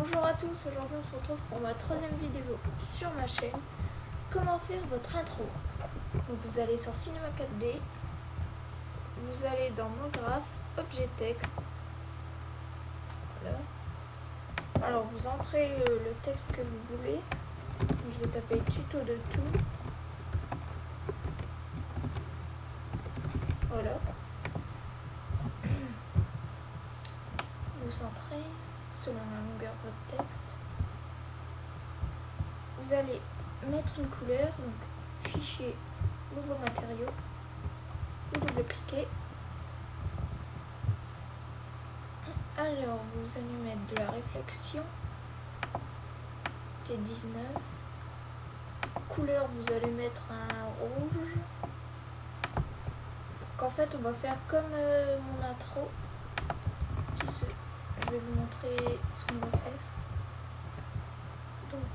Bonjour à tous, aujourd'hui on se retrouve pour ma troisième vidéo sur ma chaîne. Comment faire votre intro. Donc vous allez sur Cinema 4D, vous allez dans MoGraph, Objet Texte. Voilà. Alors vous entrez le texte que vous voulez. Je vais taper tuto de tout. Voilà. Vous centrez selon la longueur de votre texte. Vous allez mettre une couleur, donc fichier, nouveau matériau, vous double-cliquez. Alors vous allez mettre de la réflexion, T19, couleur vous allez mettre un rouge. Donc en fait on va faire comme mon intro, je vais vous montrer ce qu'on va faire. Donc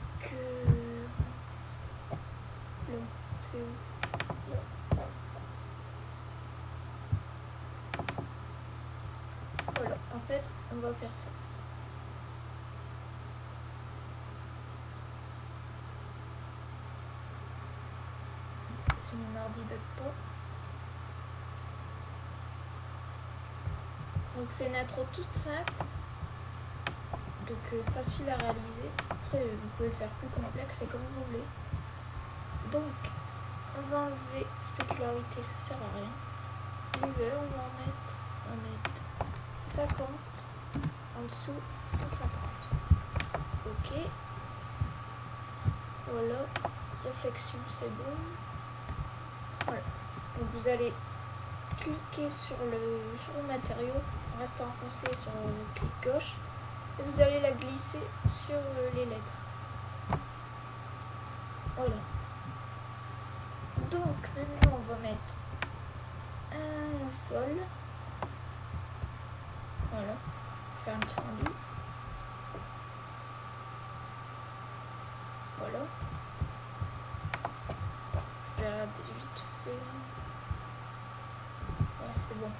là, c'est où? Là. Voilà, en fait, on va faire ça. Si mon ordi bug pas. Donc c'est une intro toute simple, donc facile à réaliser. Après vous pouvez faire plus complexe, c'est comme vous voulez. Donc on va enlever spécularité, ça sert à rien. L'UV on va en mettre 50, en dessous 150. Ok. Voilà, réflexion c'est bon. Voilà. Donc vous allez cliquer sur le matériau, en restant enfoncé sur le clic gauche, et vous allez la glisser sur les lettres. Voilà. Donc maintenant on va mettre un sol. Voilà. Faire un petit rendu. Voilà. Je vais regarder vite fait. Ouais, c'est bon.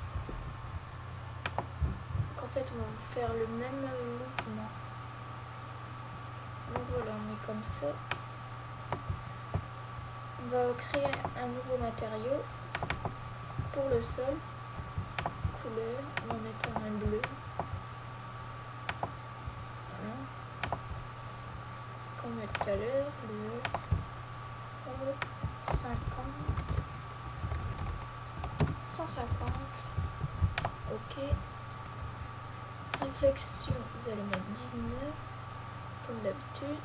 Donc en fait on va faire le même mouvement. Donc voilà, on met comme ça. On va créer un nouveau matériau pour le sol. Couleur, on va mettre un bleu. Voilà. Comme tout à l'heure, le 50, 150. Ok. Réflexion, vous allez mettre 19, comme d'habitude.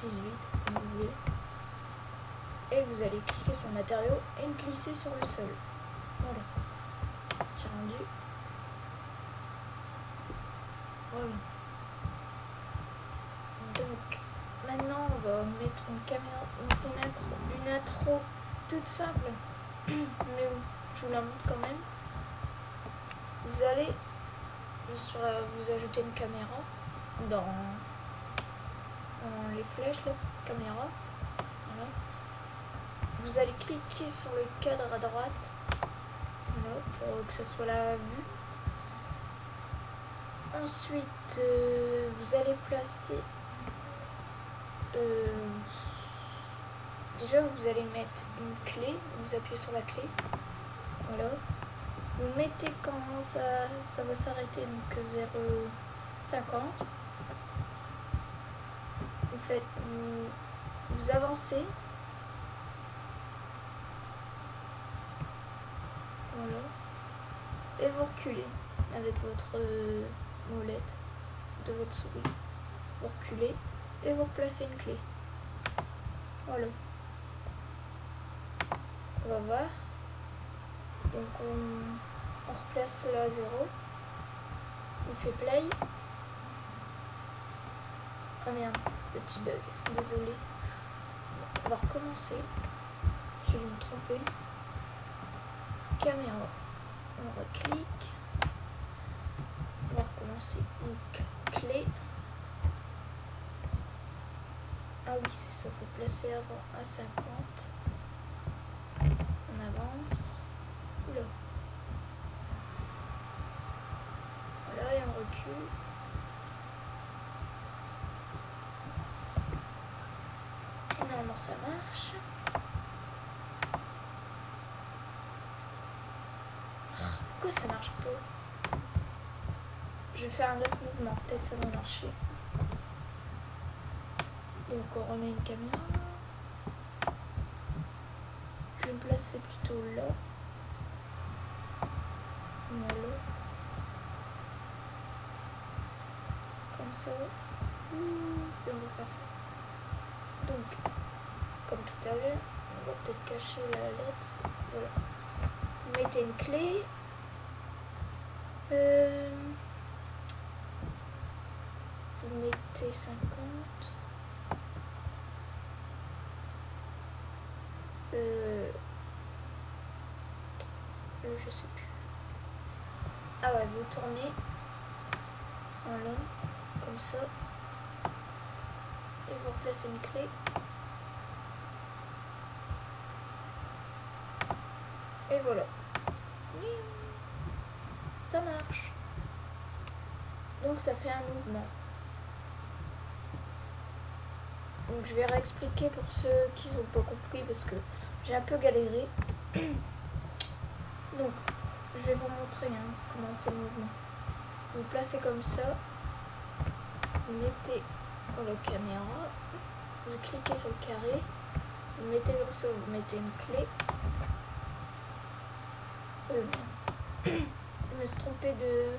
18, comme vous voulez. Et vous allez cliquer sur le matériau et le glisser sur le sol. Voilà. Petit rendu. Voilà. Donc, maintenant, on va mettre une caméra. C'est une intro toute simple. Mais bon, je vous la montre quand même. Vous allez vous ajouter une caméra dans les flèches, là, caméra. Voilà. Vous allez cliquer sur le cadre à droite, voilà, pour que ça soit la vue. Ensuite, vous allez placer. Déjà, vous allez mettre une clé. Vous appuyez sur la clé. Voilà. Vous mettez quand ça va s'arrêter, donc vers 50. Vous avancez. Voilà. Et vous reculez avec votre molette de votre souris. Vous reculez et vous replacez une clé. Voilà. On va voir. Donc on replace cela à 0. On fait play. Oh merde, petit bug, désolé. On va recommencer. Je vais me tromper. Caméra. On reclique. On va recommencer. Donc clé. Ah oui, c'est ça, faut placer avant à 50. On avance. Oula. Voilà, et on recule. Alors ça marche. Pourquoi ça marche pas? Je vais faire un autre mouvement, peut-être ça va marcher. Donc on remet une caméra. Je vais me placer plutôt là. Voilà. Comme ça. Et on va faire ça. Donc, comme tout à l'heure, on va peut-être cacher la lettre. Voilà. Vous mettez une clé. Vous mettez 50. Je sais plus. Ah ouais, vous tournez. Voilà. Comme ça. Et vous replacez une clé. Et voilà. Ça marche. Donc ça fait un mouvement. Donc je vais réexpliquer pour ceux qui n'ont pas compris parce que j'ai un peu galéré. Donc je vais vous montrer comment on fait le mouvement. Vous placez comme ça. Vous mettez la caméra. Vous cliquez sur le carré. Vous mettez comme ça, vous mettez une clé. Je me suis trompée de...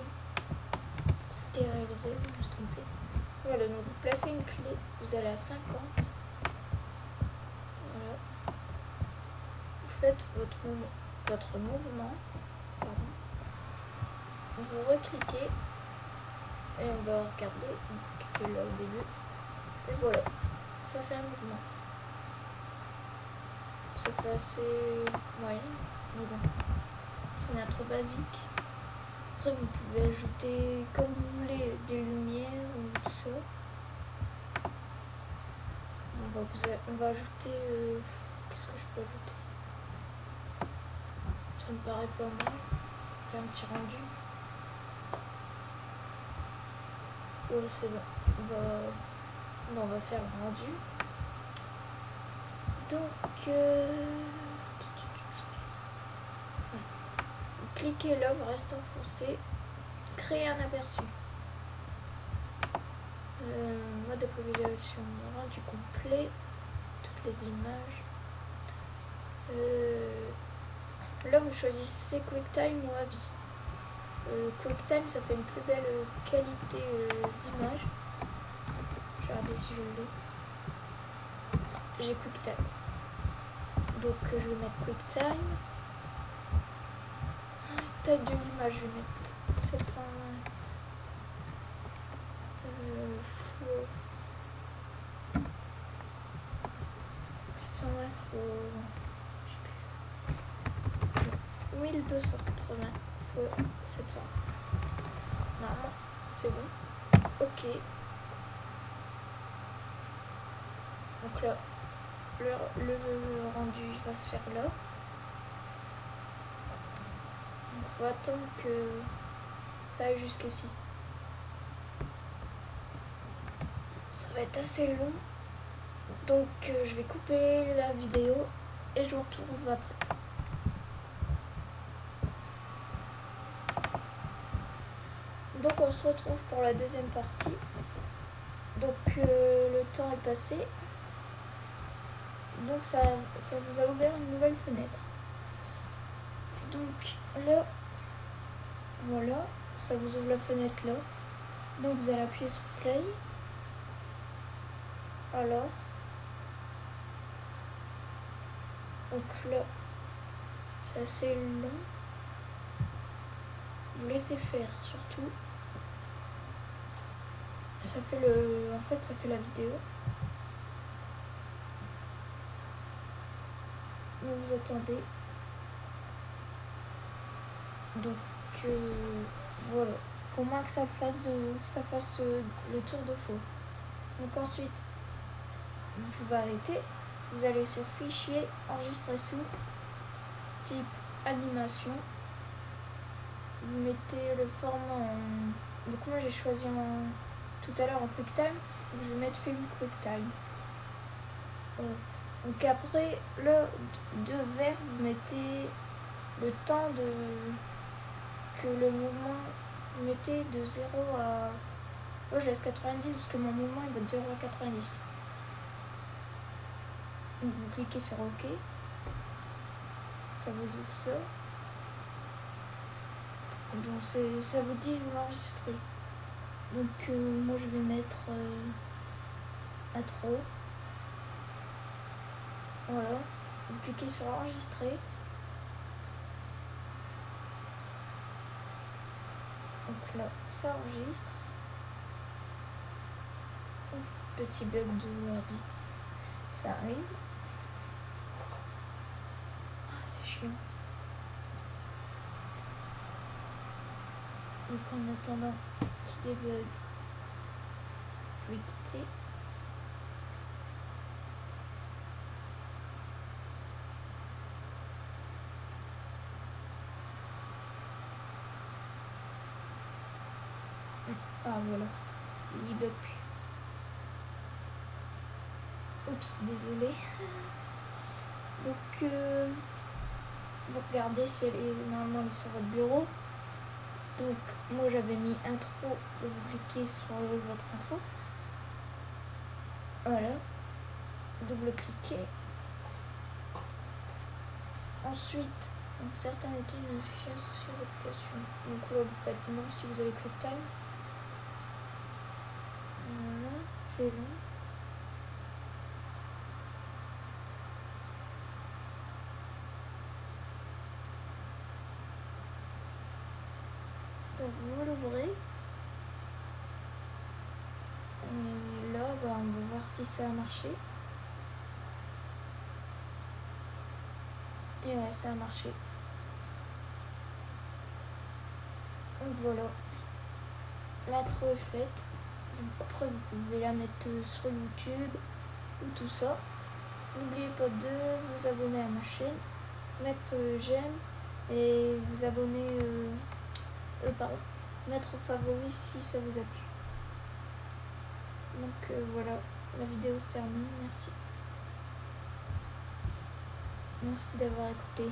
C'était réalisé, je me suis trompée. Voilà, donc vous placez une clé, vous allez à 50. Voilà. Vous faites votre mouvement. Pardon. Vous recliquez. Et on va regarder. Vous cliquez là au début. Et voilà. Ça fait un mouvement. Ça fait assez moyen. Mais bon. C'est une intro basique. Après, vous pouvez ajouter comme vous voulez des lumières ou tout ça. On va ajouter. Qu'est-ce que je peux ajouter? Ça me paraît pas mal. Faire un petit rendu. Oh, c'est bon. On va faire le rendu. Donc. Cliquez là, vous restez enfoncé, créer un aperçu. Mode de visualisation, rendu complet, toutes les images. Là, vous choisissez QuickTime ou avis. QuickTime, ça fait une plus belle qualité d'image. Je vais regarder si je l'ai. J'ai QuickTime. Donc, je vais mettre QuickTime. Taille de l'image, je vais mettre 720. Flow. 720 je sais plus. 1280 x 720. Normalement, c'est bon. Ok. Donc là, le rendu va se faire là. Il faut attendre que ça aille jusqu'ici. Ça va être assez long. Donc je vais couper la vidéo et je vous retrouve après. Donc on se retrouve pour la deuxième partie. Donc le temps est passé. Donc ça vous a ouvert une nouvelle fenêtre. Donc là, voilà, ça vous ouvre la fenêtre là. Donc vous allez appuyer sur play. Alors, donc là, c'est assez long. Vous laissez faire surtout. Ça fait en fait ça fait la vidéo. Donc vous attendez. Donc voilà, faut au moins que ça fasse le tour de faux. Donc ensuite, vous pouvez arrêter. Vous allez sur fichier, enregistrer sous, type animation. Vous mettez le format en... Donc moi j'ai choisi tout à l'heure en QuickTime. Donc je vais mettre film QuickTime. Voilà. Donc après le deux vers, vous mettez le temps de que le mouvement, vous mettez de 0 à... Moi je laisse 90 parce que mon mouvement il va de 0 à 90. Donc vous cliquez sur OK. Ça vous ouvre ça. Donc ça vous dit vous l'enregistrer. Donc moi je vais mettre intro. Voilà. Vous cliquez sur enregistrer. Donc là, ça enregistre. Petit bug de ordi. Ça arrive. Ah, c'est chiant. Donc en attendant qu'il débug, je vais quitter. Ah voilà, il bug plus. Oups, désolé. Donc vous regardez si elle est normalement sur votre bureau. Donc moi j'avais mis intro, vous cliquez sur votre intro. Voilà. Double-cliquez. Ensuite, donc certains étaient une fichier associé aux applications. Donc là vous faites non si vous avez QuickTime. Voilà, c'est long. Donc vous l'ouvrez. Et là, on va voir si ça a marché. Et ouais, ça a marché. Donc voilà. L'intro est faite. Après, vous pouvez la mettre sur YouTube ou tout ça. N'oubliez pas de vous abonner à ma chaîne, mettre j'aime et vous abonner, mettre au favori si ça vous a plu. Donc voilà, la vidéo se termine. Merci. Merci d'avoir écouté.